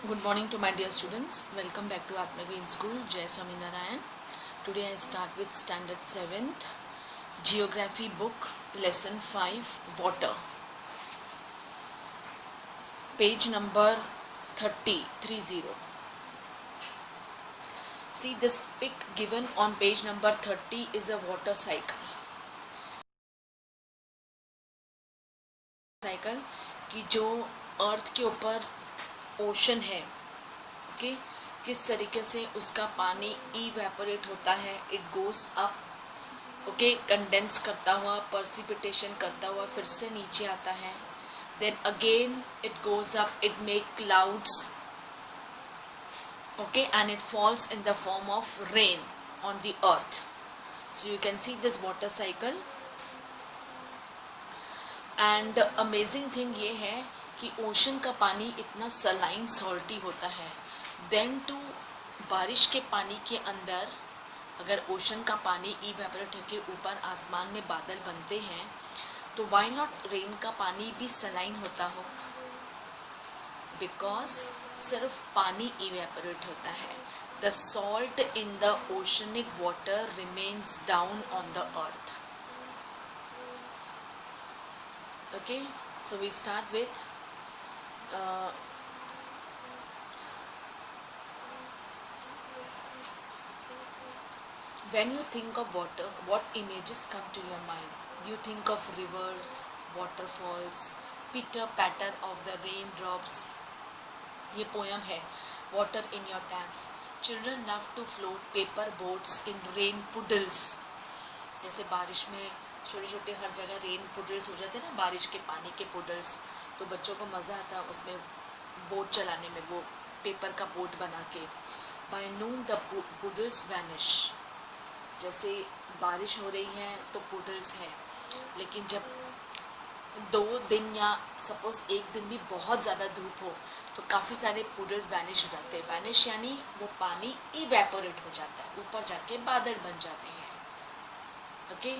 Good morning to my dear students. Welcome back to Atma Green School, Jai Swami Narayan. Today I start with Standard 7th Geography book, Lesson 5, Water. Page number 30. See, this pic given on page number 30 is a water cycle. Cycle कि जो अर्थ के ऊपर ocean है, okay, किस तरीके से उसका पानी इवेपोरेट होता है, it goes up, okay, condense करता हुआ, पर्सिपिटेशन करता हुआ फिर से नीचे आता है, then again it goes up, it make clouds, okay, and it falls in the form of rain on the earth. So you can see this water cycle. And amazing thing ये है कि ओशन का पानी इतना saline salty होता है. Then to बारिश के पानी के अंदर अगर ओशन का पानी इवेपोरेट होकर ऊपर आसमान में बादल बनते हैं तो वाई नॉट रेन का पानी भी सलाइन होता हो, बिकॉज सिर्फ पानी इवेपोरेट होता है. The salt in the oceanic water remains down on the earth. Okay, so we start with when you think of water, what images come to your mind? You think of rivers, waterfalls, pitter patter of the raindrops. ये poem है, water in your taps. Children love to float paper boats in rain puddles. जैसे बारिश में छोटे छोटे हर जगह rain poodles हो जाते हैं ना, बारिश के पानी के पुडल्स, तो बच्चों को मज़ा आता है उसमें बोट चलाने में, वो पेपर का बोट बना के. By noon the poodles vanish. जैसे बारिश हो रही है तो पुडल्स है, लेकिन जब 2 दिन या सपोज एक दिन भी बहुत ज़्यादा धूप हो तो काफ़ी सारे पुडल्स वैनिश हो जाते हैं. वैनिश यानी वो पानी इवेपोरेट हो जाता है, ऊपर जाके बादल बन जाते हैं. Okay.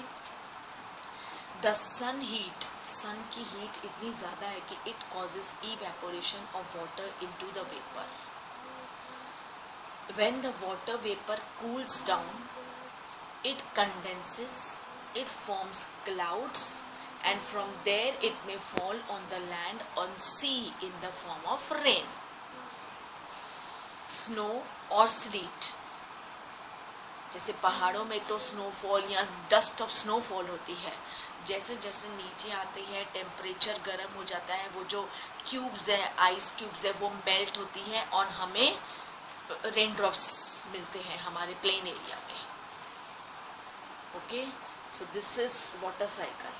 The sun heat, sun की हीट इतनी ज़्यादा है कि it causes evaporation of water into the vapour. When the water vapour cools down it condenses, it forms clouds and from there it may fall on the land on sea in the form of rain, snow और sleet. जैसे पहाड़ों में तो snowfall या dust of snowfall होती है, जैसे जैसे नीचे आती है टेम्परेचर गर्म हो जाता है, वो जो क्यूब्स है, आइस क्यूब्स है, वो मेल्ट होती है और हमें रेन ड्रॉप्स मिलते हैं हमारे प्लेन एरिया में. Okay, so this is water cycle.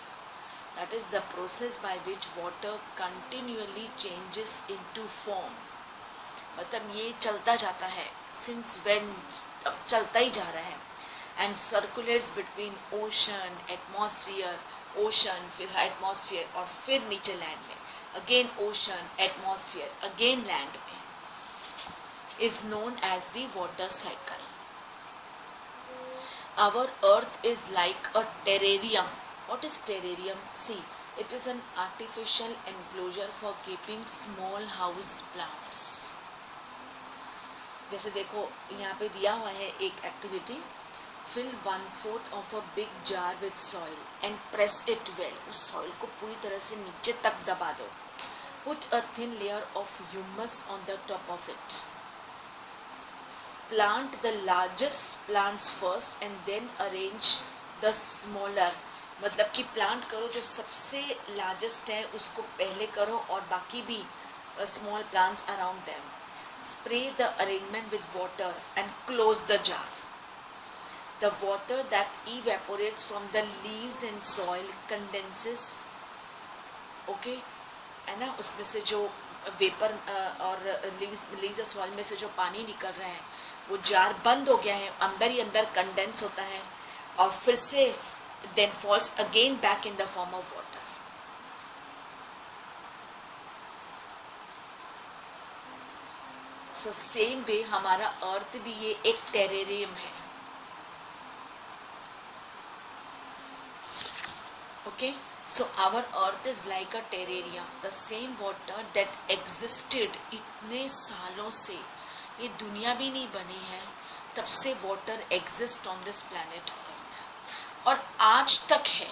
That is the process by which water continually changes into form. मतलब ये चलता जाता है सिंस व्हेन, अब चलता ही जा रहा है, and circulates between ocean, atmosphere, ocean, फिर एटमॉस्फियर और फिर नीचे लैंड में, again ocean, atmosphere, again land में, is known as the water cycle. Our earth is like a terrarium. What is terrarium? See, it is an artificial enclosure for keeping small house plants. जैसे देखो यहाँ पे दिया हुआ है एक activity, fill 1/4 of a big jar with soil and press it well. उस soil को पूरी तरह से नीचे तक दबा दो. Put a thin layer of humus on the top of it. Plant the largest plants first and then arrange the smaller. मतलब कि प्लांट करो, जो सबसे लार्जेस्ट है उसको पहले करो और बाकी भी small plants around them. Spray the arrangement with water and close the jar. The water that evaporates from the leaves and soil condenses. Okay, है ना, उसमें से जो वेपर और लीव्स और सॉइल में से जो पानी निकल रहा है वो जार बंद हो गया है, अंदर ही अंदर कंडेंस होता है और फिर से then falls again back in the form of water. So same way हमारा अर्थ भी ये एक टेरेरियम है. Okay, So our earth is like a terrarium. The same water that existed कितने सालों से ये दुनिया भी नहीं बनी है तब से water exist on this planet earth, और आज तक है.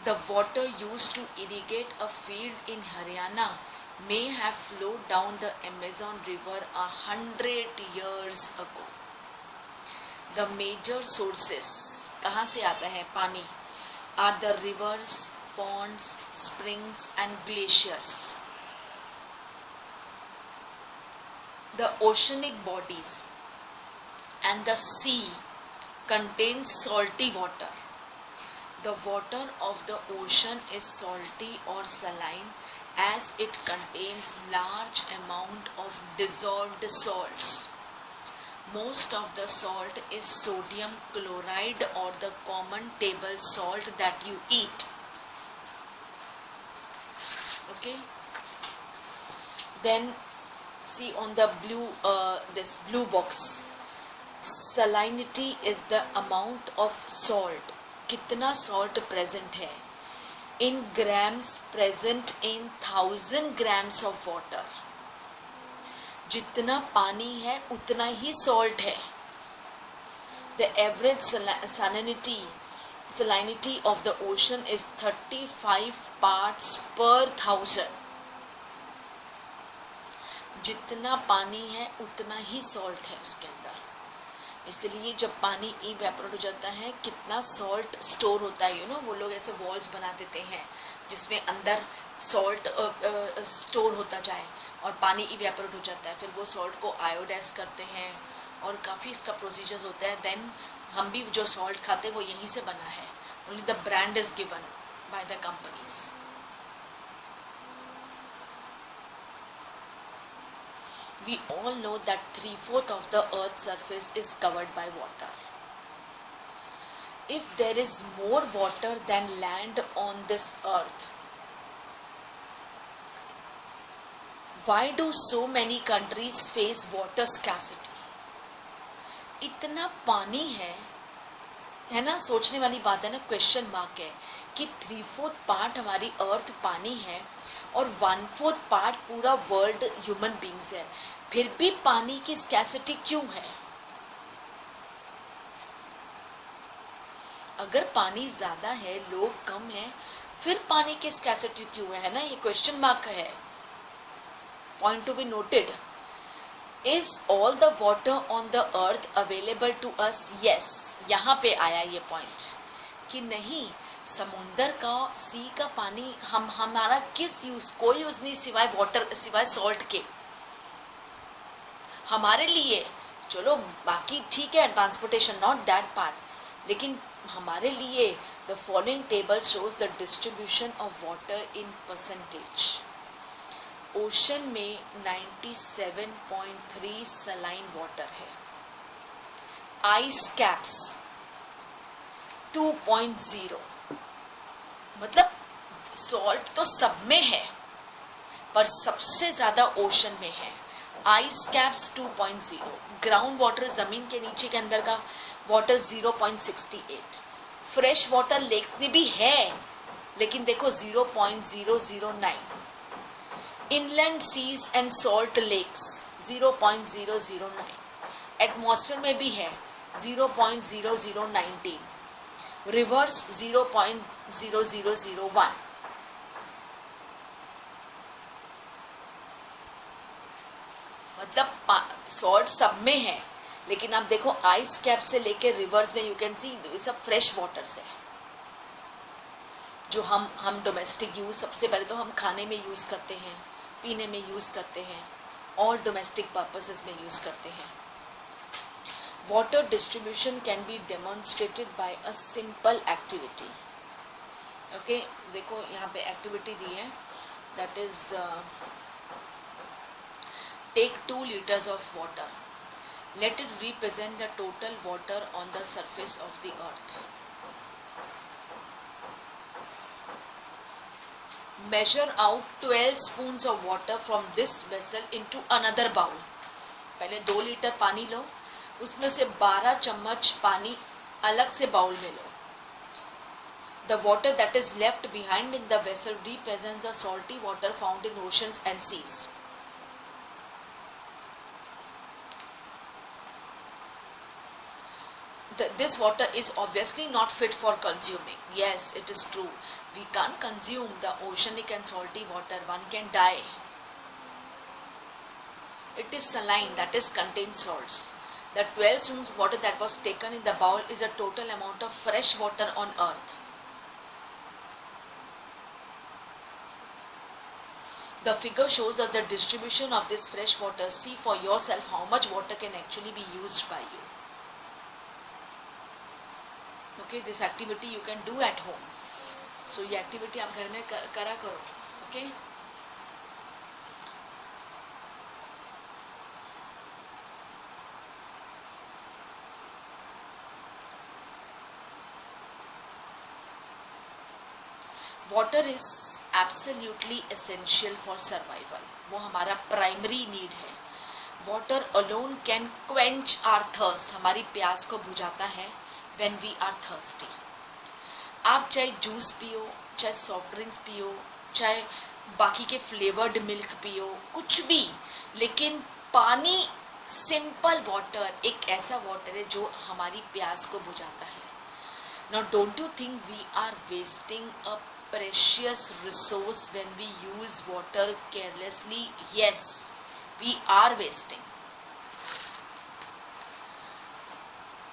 The water used to irrigate a field in Haryana may have flowed down the Amazon River 100 years ago. The major sources, कहाँ से आता है पानी, are the rivers, ponds, springs and glaciers. The oceanic bodies and the sea contain salty water. The water of the ocean is salty or saline as it contains large amount of dissolved salts. Most of the salt is sodium chloride or the common table salt that you eat. Okay. Then see on the this blue box, salinity is the amount of salt. कितना salt present है in grams present in 1000 grams of water. जितना पानी है उतना ही salt है. The average salinity of the ocean is 35 parts per 1000. जितना पानी है उतना ही salt है उसके अंदर. इसलिए जब पानी इवेपोरेट हो जाता है कितना सॉल्ट स्टोर होता है, वो लोग ऐसे वॉल्स बना देते हैं जिसमें अंदर सॉल्ट स्टोर होता जाए और पानी इवेपोरेट हो जाता है. फिर वो सॉल्ट को आयोडाइज करते हैं और काफ़ी इसका प्रोसीजर्स होता है. देन हम भी जो सॉल्ट खाते हैं वो यहीं से बना है. Only the brand is given by the companies. We all know that 3/4 of the earth's surface is covered by water. If there is more water than land on this earth, why do so many countries face water scarcity? इतना पानी है ना, सोचने वाली बात है ना, question mark है कि 3/4 पार्ट हमारी अर्थ पानी है और 1/4 पार्ट पूरा वर्ल्ड ह्यूमन बींग्स है. फिर भी पानी की स्कैसिटी क्यों है? अगर पानी ज्यादा है, लोग कम है, फिर पानी की स्कैसिटी क्यों है ना, ये क्वेश्चन मार्क है. Point to be noted. Is all the water on the earth available to us? Yes. यहाँ पे आया ये पॉइंट कि नहीं, समुंदर का, सी का पानी हमारा किस यूज, कोई यूज नहीं सिवाय वाटर, सिवाय सॉल्ट के. हमारे लिए चलो बाकी ठीक है, ट्रांसपोर्टेशन नॉट दैट पार्ट, लेकिन हमारे लिए the following table shows the distribution of water in percentage. Ocean में 97.3 सलाइन वाटर है. Ice caps 2.0. मतलब सॉल्ट तो सब में है पर सबसे ज्यादा ओशन में है. Ice caps 2.0. ग्राउंड वाटर, जमीन के नीचे के अंदर का वाटर 0.68. फ्रेश वाटर लेक्स में भी है लेकिन देखो 0.009. Inland seas and salt lakes 0.009. Atmosphere में भी है 0.0019. रिवर्स 0.0001. मतलब सॉल्ट सब में है, लेकिन आप देखो आइस कैप से लेके रिवर्स में यू कैन सी ये सब फ्रेश वाटर्स है जो हम डोमेस्टिक यूज, सबसे पहले तो हम खाने में यूज करते हैं, पीने में यूज करते हैं और डोमेस्टिक पर्पसेस में यूज करते हैं. Water distribution can be demonstrated by a simple activity. Okay, देखो यहाँ पे एक्टिविटी दी है, that is take 2 liters of water. Let it represent the total water on the surface of the earth. Measure out 12 spoons of water from this vessel into another bowl. पहले 2 litre पानी लो, उसमें से 12 चम्मच पानी अलग से बाउल में लो. The water that is left behind in the vessel represents the salty water found in oceans and seas. This water is obviously not fit for consuming. Yes, it is true. We can't consume the oceanic and salty water. One can die. It is saline, that is contains salts. The 12 spoons water that was taken in the bowl is a total amount of fresh water on earth. The figure shows us the distribution of this fresh water. See for yourself how much water can actually be used by you. Okay, this activity you can do at home. So ये activity आप घर में करा करो. Okay. Water is absolutely essential for survival. वो हमारा primary need है. Water alone can quench our thirst. हमारी प्यास को बुझाता है व्हेन वी आर थर्स्टी. आप चाहे जूस पियो, चाहे सॉफ्ट ड्रिंक्स पियो, चाहे बाकी के फ्लेवर्ड मिल्क पियो, कुछ भी, लेकिन पानी, सिंपल वाटर एक ऐसा वाटर है जो हमारी प्यास को बुझाता है. Now don't you think we are wasting a precious resource when we use water carelessly? Yes, we are wasting.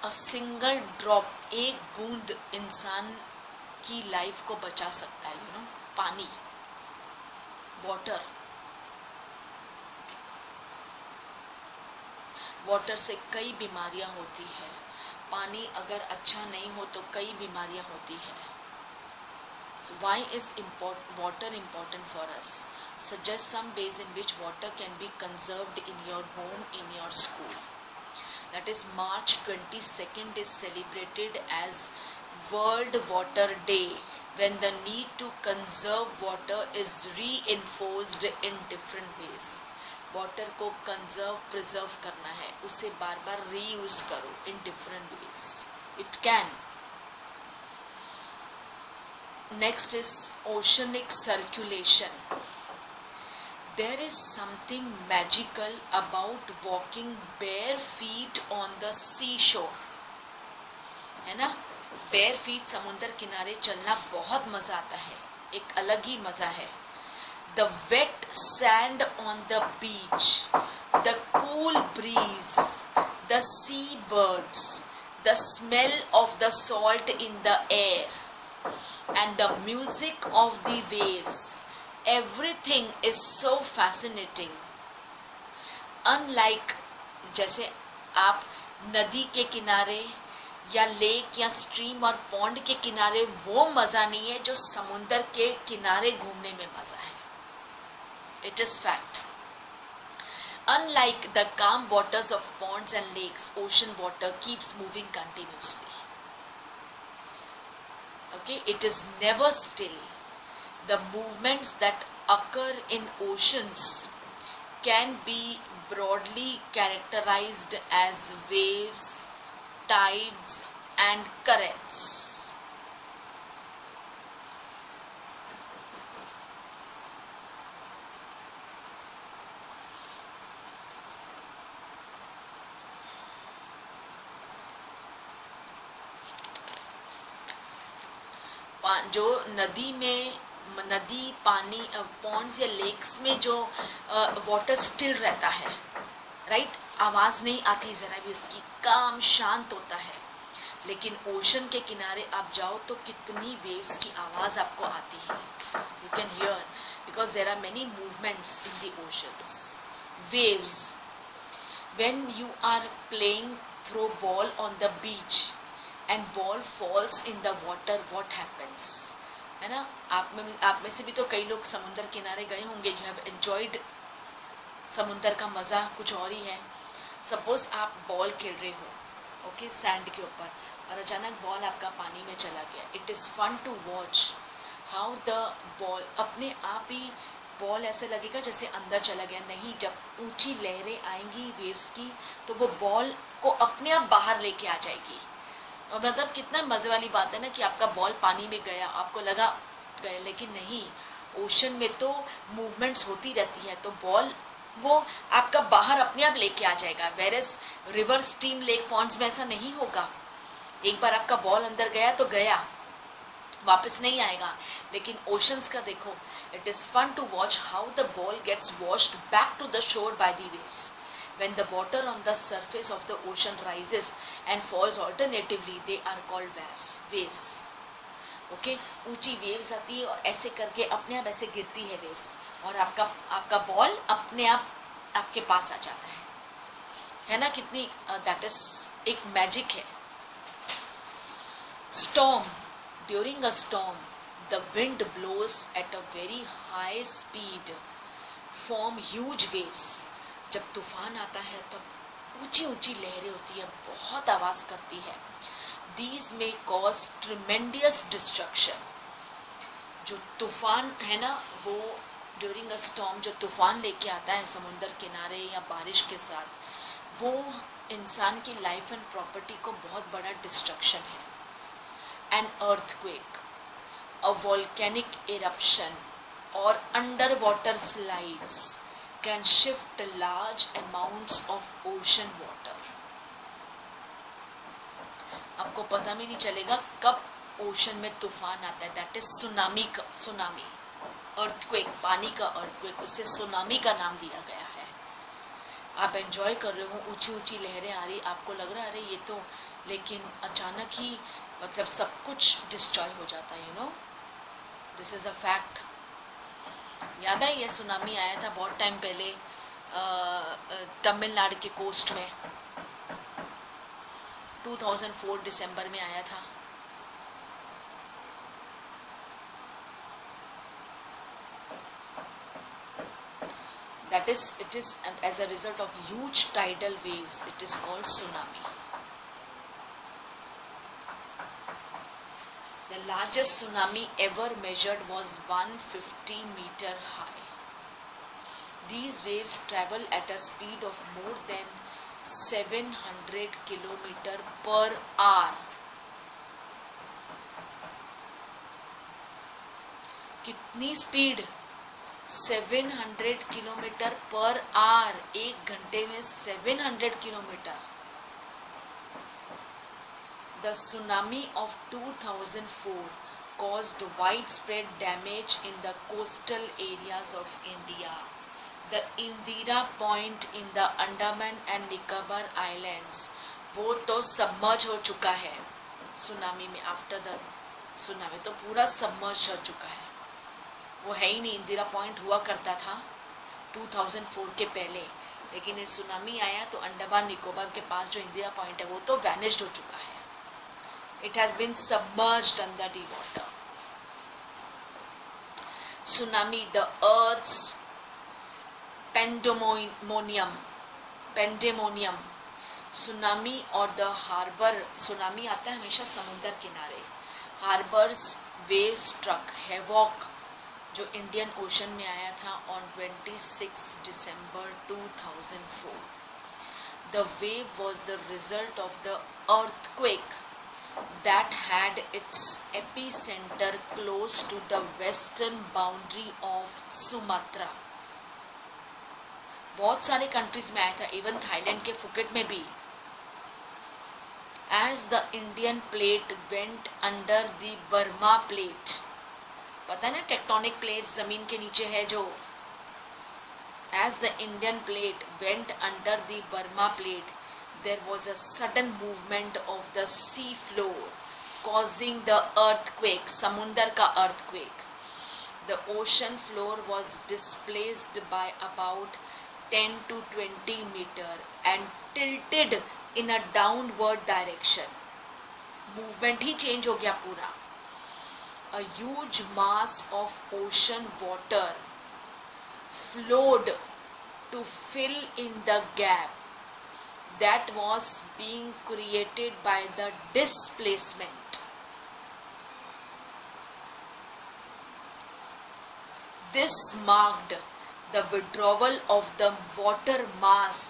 A single drop, एक बूंद इंसान की लाइफ को बचा सकता है. यू नो, पानी, वाटर. वाटर से कई बीमारियां होती है. पानी अगर अच्छा नहीं हो तो कई बीमारियां होती है. So why is water important for us? Suggest some ways in which water can be conserved in your home, in your school. That is, March 22nd is celebrated as World Water Day, when the need to conserve water is reinforced in different ways. Water को conserve, preserve करना है, उसे बार बार reuse करो in different ways. It can. Next is oceanic circulation. There is something magical about walking bare feet on the seashore. है ना? bare feet समुद्र किनारे चलना बहुत मजा आता है. एक अलग ही मजा है. The wet sand on the beach, the cool breeze, the sea birds, the smell of the salt in the air, and the music of the waves. Everything is so fascinating. Unlike जैसे आप नदी के किनारे या lake या stream और pond के किनारे, वो मज़ा नहीं है जो समुंदर के किनारे घूमने में मज़ा है. It is fact. Unlike the calm waters of ponds and lakes, ocean water keeps moving continuously. Okay, it is never still. The movements that occur in oceans can be broadly characterized as waves, tides, and currents. जो नदी पानी Pond's या lakes में जो water still रहता है, right, आवाज़ नहीं आती ज़रा भी उसकी, काम शांत होता है. लेकिन ओशन के किनारे आप जाओ तो कितनी वेव्स की आवाज़ आपको आती है. You can hear because there are many movements in the oceans. Waves, when you are playing throw ball on the beach and ball falls in the water, what happens? है ना? आप में से भी तो कई लोग समुंदर किनारे गए होंगे. यू हैव एंजॉयड समुंदर का मज़ा कुछ और ही है. सपोज आप बॉल खेल रहे हो, ओके, सैंड के ऊपर, और अचानक बॉल आपका पानी में चला गया. It is fun to watch how the ball अपने आप ही, बॉल ऐसे लगेगा जैसे अंदर चला गया. नहीं, जब ऊंची लहरें आएंगी वेव्स की तो वो बॉल को अपने आप बाहर लेके आ जाएगी. और मतलब कितना मजे वाली बात है ना कि आपका बॉल पानी में गया, आपको लगा गया, लेकिन नहीं, ओशन में तो मूवमेंट्स होती रहती है, तो बॉल वो आपका बाहर अपने आप लेके आ जाएगा। Various river, stream, lake, ponds में ऐसा नहीं होगा। एक बार आपका बॉल अंदर गया तो गया, वापस नहीं आएगा। लेकिन ओशंस का देखो, it is fun to watch how the ball gets washed back to the shore by the waves. When the water on the surface of the ocean rises and falls alternatively, they are called waves. Okay? ऊंची waves आती है और ऐसे करके अपने आप ऐसे गिरती है waves, और आपका बॉल अपने आप आपके पास आ जाता है ना? कितनी that is एक मैजिक है। Storm. During a storm, the wind blows at a very high speed, form huge waves. जब तूफान आता है तब ऊंची ऊंची लहरें होती है, बहुत आवाज करती है। These may cause tremendous destruction. जो तूफान है ना, वो ड्यूरिंग अ स्टॉर्म जो तूफान लेके आता है समुंदर किनारे या बारिश के साथ, वो इंसान की लाइफ एंड प्रॉपर्टी को बहुत बड़ा डिस्ट्रक्शन है। An earthquake, a volcanic eruption or underwater slides can shift large amounts of ocean water. आपको पता भी नहीं चलेगा कब ओशन में तूफान आता है। That is tsunami. अर्थक्वेक, पानी का अर्थक्वेक, उससे सुनामी का नाम दिया गया है। आप एंजॉय कर रहे हो, ऊंची ऊंची लहरें आ रही, आपको लग रहा है अरे ये तो, लेकिन अचानक ही मतलब सब कुछ डिस्ट्रॉय हो जाता है। You know, this is a fact. याद है ये सुनामी आया था बहुत टाइम पहले तमिलनाडु के कोस्ट में, 2004 दिसंबर में आया था। That is, it is as a result of huge tidal waves. It is called tsunami. The largest tsunami ever measured was 150 meter high. These waves travel at a speed of more than 700 kilometer per hour. कितनी speed? 700 kilometre per hour, एक घंटे में 700 kilometre. The tsunami of 2004 caused widespread damage in the coastal areas of India. The Indira Point in the Andaman and Nicobar Islands, वो तो submerge हो चुका है tsunami में। आफ्टर द सुनामी तो पूरा सबमर्ज हो चुका है, वो है ही नहीं। इंदिरा पॉइंट हुआ करता था 2004 के पहले, लेकिन ये सुनामी आया तो अंडमान निकोबार के पास जो इंदिरा पॉइंट है वो तो वैनिश्ड हो चुका है। It has been submerged under the water. Tsunami, the Earth's pandemonium. Tsunami और the harbor. Tsunami आता है हमेशा समुद्र किनारे। Harbors wave struck havoc जो इंडियन ओशन में आया था on 26 December 2004. The wave was the result of the earthquake that had its epicenter close to the western boundary of Sumatra. बहुत सारे कंट्रीज में आया था, इवन थाईलैंड के फुकेट में भी। As the Indian plate went under the Burma plate, पता है ना टेक्टोनिक प्लेट जमीन के नीचे है जो। As the Indian plate went under the Burma plate, there was a sudden movement of the sea floor causing the earthquake, समुंदर का earthquake. The ocean floor was displaced by about 10 to 20 meter and tilted in a downward direction. Movement he change हो गया पूरा। A huge mass of ocean water flowed to fill in the gap that was being created by the displacement. This marked the withdrawal of the water mass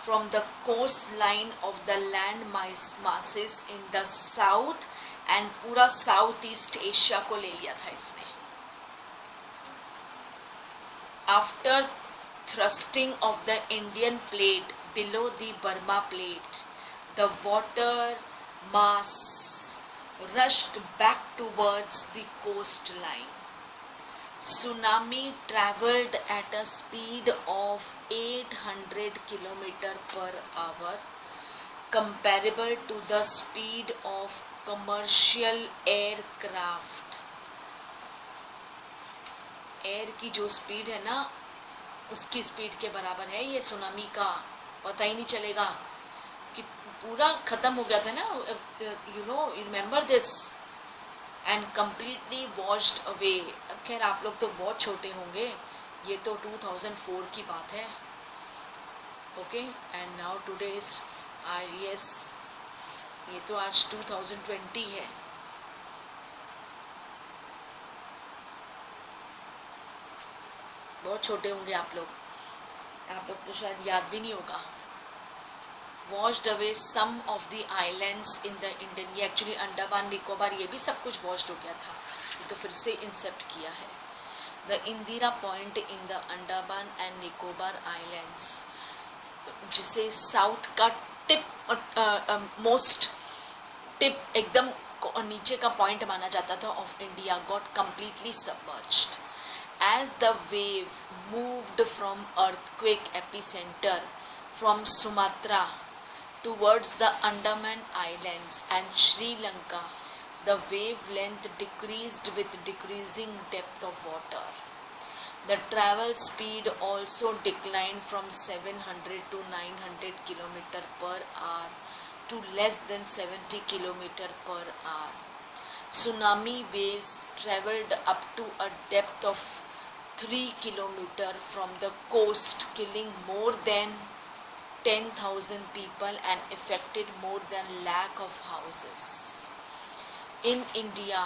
from the coastline of the land masses in the south, and पूरा south east Asia को ले लिया था इसने. After thrusting of the Indian plate below the Burma plate, the water mass rushed back towards the coastline. Tsunami traveled at a speed of 800 km per hour, comparable to the speed of commercial aircraft. Air की जो speed है ना, उसकी speed के बराबर है ये tsunami का. पता ही नहीं चलेगा कि पूरा खत्म हो गया था ना. You know, remember this. And completely washed away. खैर आप लोग तो बहुत छोटे होंगे, ये तो 2004 की बात है. Okay, and now today is yes, ये तो आज 2020 है. बहुत छोटे होंगे आप लोग तो शायद याद भी नहीं होगा. Washed away some of the islands in the Indian, ये एक्चुअली अंडमान निकोबार, ये भी सब कुछ वॉश्ड हो गया था. ये तो फिर से इंसेप्ट किया है. The Indira point in the Andaman and Nicobar islands, जिसे साउथ का टिप, मोस्ट टिप, एकदम नीचे का पॉइंट माना जाता था of India, got completely submerged. As the wave moved from earthquake epicenter from Sumatra towards the Andaman Islands and Sri Lanka, the wavelength decreased with decreasing depth of water. The travel speed also declined from 700 to 900 km per hour to less than 70 km per hour. Tsunami waves traveled up to a depth of 3 km from the coast, killing more than 10,000 people and affected more than lakh of houses. In India,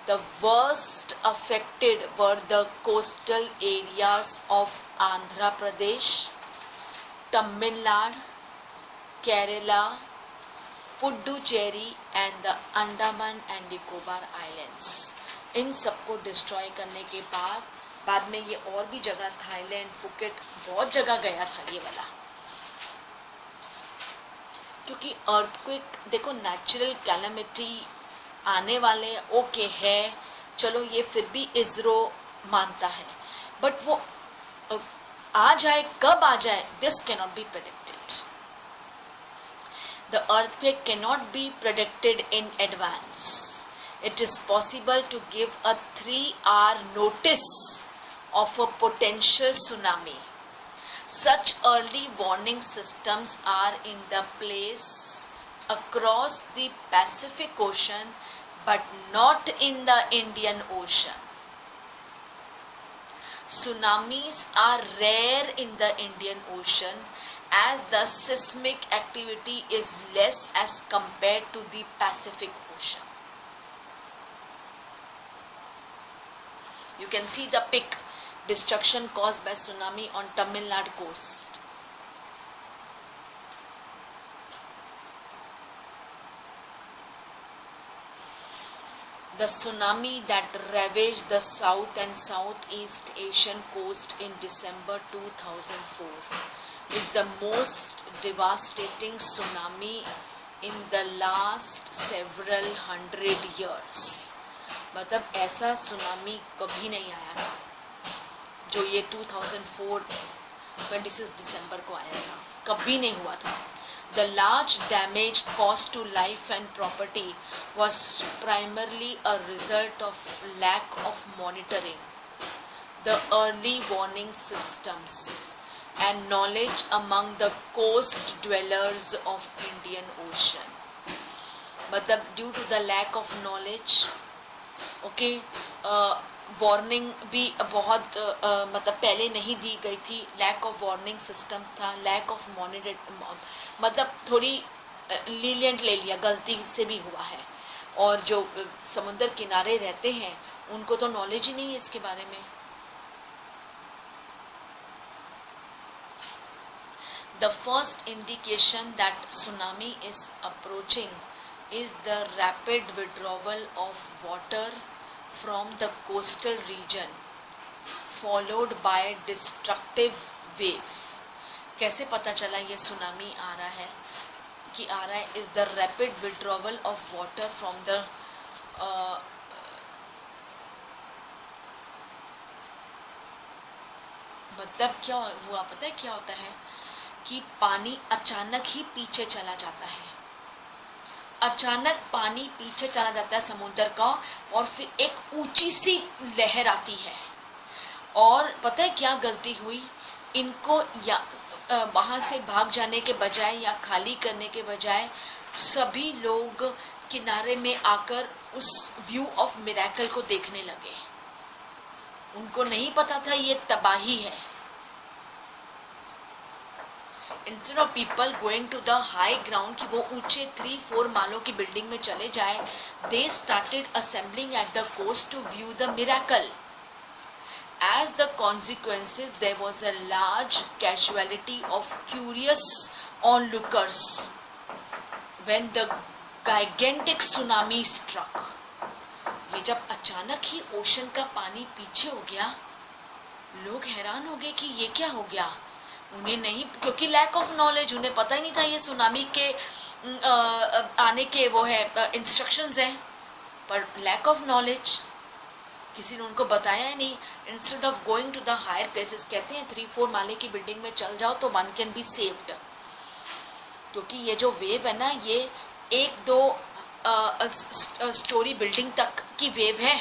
the worst affected were the coastal areas of Andhra Pradesh, Tamil Nadu, Kerala, Puducherry and the Andaman and Nicobar islands. इन सबको destroy करने के बाद में ये और भी जगह, थाईलैंड, फुकेट, बहुत जगह गया था ये वाला. क्योंकि अर्थक्वेक, देखो नेचुरल कैलामिटी आने वाले ओके है, चलो ये फिर भी इसरो मानता है, बट वो आ जाए, कब आ जाए, this cannot be predicted. The earthquake cannot be predicted in advance. It is possible to give a 3-hour notice of a potential tsunami. Such early warning systems are in the place across the Pacific Ocean but not in the Indian Ocean. Tsunamis are rare in the Indian Ocean as the seismic activity is less as compared to the Pacific Ocean. You can see the peak destruction caused by tsunami on Tamil Nadu coast. The tsunami that ravaged the South and Southeast Asian coast in December 2004 is the most devastating tsunami in the last several hundred years. मतलब ऐसा tsunami कभी नहीं आया था जो ये 2004 26 दिसंबर को आया था, कभी नहीं हुआ था. The large damage caused to life and property was primarily a result of lack of monitoring, the early warning systems, and knowledge among the coast dwellers of Indian Ocean. मतलब due to the lack of knowledge, okay, warning भी बहुत मतलब पहले नहीं दी गई थी, lack of warning systems था, lack of monitor, मतलब थोड़ी लीलियंट ले लिया, गलती से भी हुआ है. और जो समुद्र किनारे रहते हैं उनको तो नॉलेज ही नहीं है इसके बारे में. The first indication that tsunami is approaching is the rapid withdrawal of water from the coastal region followed by destructive wave. कैसे पता चला ये सुनामी आ रहा है कि आ रहा है? Is the rapid withdrawal of water from the मतलब क्या हुआ पता है क्या होता है कि पानी अचानक ही पीछे चला जाता है, अचानक पानी पीछे चला जाता है समुद्र का, और फिर एक ऊंची सी लहर आती है। और पता है क्या गलती हुई इनको, या वहाँ से भाग जाने के बजाय या खाली करने के बजाय सभी लोग किनारे में आकर उस व्यू ऑफ मिरेकल को देखने लगे। उनको नहीं पता था ये तबाही है। Instead of people going to the high ground कि वो ऊंचे 3-4 मालों की बिल्डिंग में चले जाए, they started assembling at the coast to view the miracle. As the consequences, there was a large casualty of curious onlookers when the gigantic tsunami struck. ये जब अचानक ही ओशन का पानी पीछे हो गया, लोग हैरान हो गए कि ये क्या हो गया। उन्हें नहीं, क्योंकि लैक ऑफ नॉलेज, उन्हें पता ही नहीं था ये सुनामी के आने के वो है इंस्ट्रक्शंस हैं, पर लैक ऑफ नॉलेज, किसी ने उनको बताया ही नहीं। Instead of going to the higher places, कहते हैं 3-4 माले की बिल्डिंग में चल जाओ तो वन कैन बी सेव्ड, क्योंकि ये जो वेव है ना, ये 1-2 स्टोरी बिल्डिंग तक की वेव है,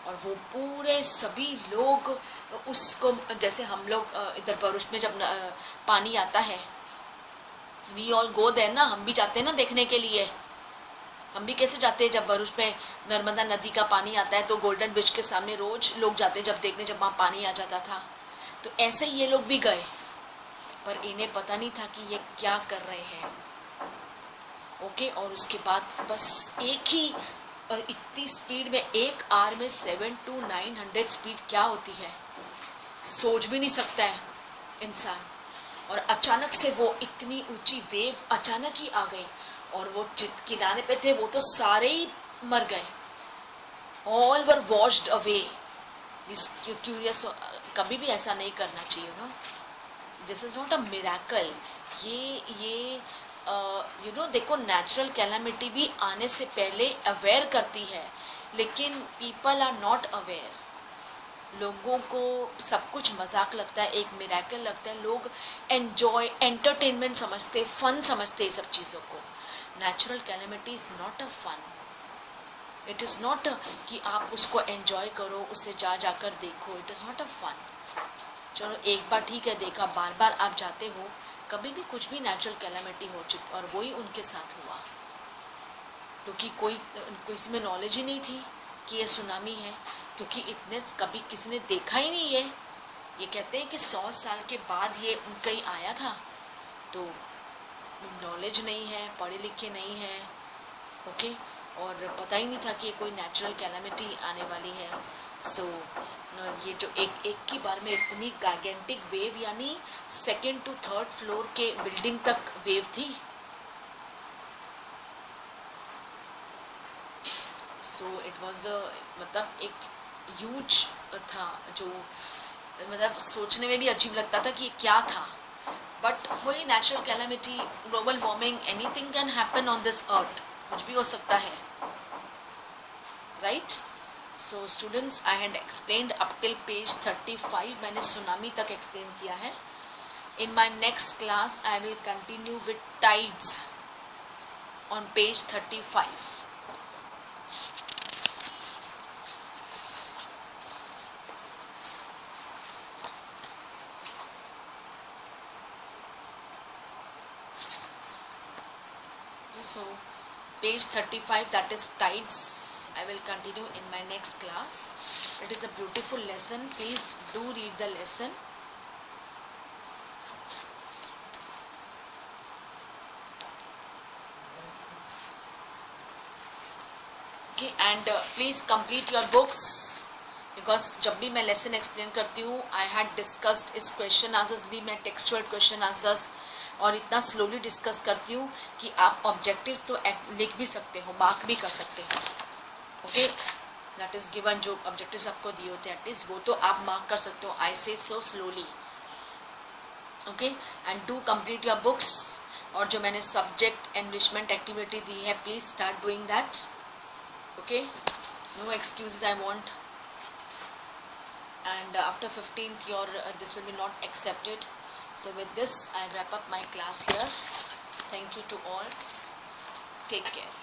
और वो पूरे सभी लोग उसको, जैसे हम लोग इधर भरूच में जब पानी आता है, वी ऑल गो देयर ना, हम भी जाते हैं ना देखने के लिए। हम भी कैसे जाते हैं जब भरूच में नर्मदा नदी का पानी आता है तो गोल्डन ब्रिज के सामने रोज लोग जाते हैं जब देखने, जब वहाँ पानी आ जाता था। तो ऐसे ही ये लोग भी गए, पर इन्हें पता नहीं था कि ये क्या कर रहे हैं। ओके, और उसके बाद बस एक ही इतनी स्पीड में, 1 आवर में 700 to 900 स्पीड क्या होती है, सोच भी नहीं सकता है इंसान। और अचानक से वो इतनी ऊंची वेव अचानक ही आ गई, और वो किनारे पे थे वो तो सारे ही मर गए, all were washed away. Curious, कभी भी ऐसा नहीं करना चाहिए ना, this is not a miracle. ये यू नो, देखो नेचुरल कैलामिटी भी आने से पहले अवेयर करती है, लेकिन पीपल आर नॉट अवेयर। लोगों को सब कुछ मजाक लगता है, एक मिरेकल लगता है, लोग एंजॉय, एंटरटेनमेंट समझते, फन समझते हैं सब चीज़ों को। Natural calamity is not a fun, it is not कि आप उसको एंजॉय करो, उसे जाकर देखो, it is not a fun. चलो एक बार ठीक है देखा, बार बार आप जाते हो, कभी भी कुछ भी नेचुरल कैलामिटी हो चुकी, और वही उनके साथ हुआ, क्योंकि कोई इसमें नॉलेज ही नहीं थी कि ये सुनामी है, क्योंकि इतने कभी किसी ने देखा ही नहीं है। ये कहते हैं कि 100 साल के बाद ये कहीं आया था, तो नॉलेज नहीं है, पढ़े लिखे नहीं है, ओके, और पता ही नहीं था कि कोई नेचुरल कैलामिटी आने वाली है। सो ये जो एक की बार में इतनी गैगेंटिक वेव, यानी 2nd to 3rd फ्लोर के बिल्डिंग तक वेव थी। सो इट वाज मतलब एक ह्यूज था, जो मतलब सोचने में भी अजीब लगता था कि ये क्या था। बट वही natural calamity, global warming, anything can happen on this earth, कुछ भी हो सकता है, right. So students, I had explained up till page 35, मैंने सुनामी तक एक्सप्लेन किया है। In my next class I will continue with tides on page 35. So page 35, that is tides, I will continue in my next class. It is a beautiful lesson, please do read the lesson. Okay, and please complete your books, because जब भी मैं lesson explain करती हूँ I had discussed इस question answers भी मैं textual question answers और इतना स्लोली डिस्कस करती हूँ कि आप ऑब्जेक्टिव्स तो लिख भी सकते हो, मार्क भी कर सकते हो. Okay, that is given. जो ऑब्जेक्टिव्स आपको दिए होते हैं एटलीस्ट वो तो आप मार्क कर सकते हो. I say so slowly. Okay, and do complete your books. और जो मैंने सब्जेक्ट एनरिचमेंट एक्टिविटी दी है please start doing that. Okay, no excuses I want. And after 15th your this will be not accepted. So with this I wrap up my class here. Thank you to all. Take care.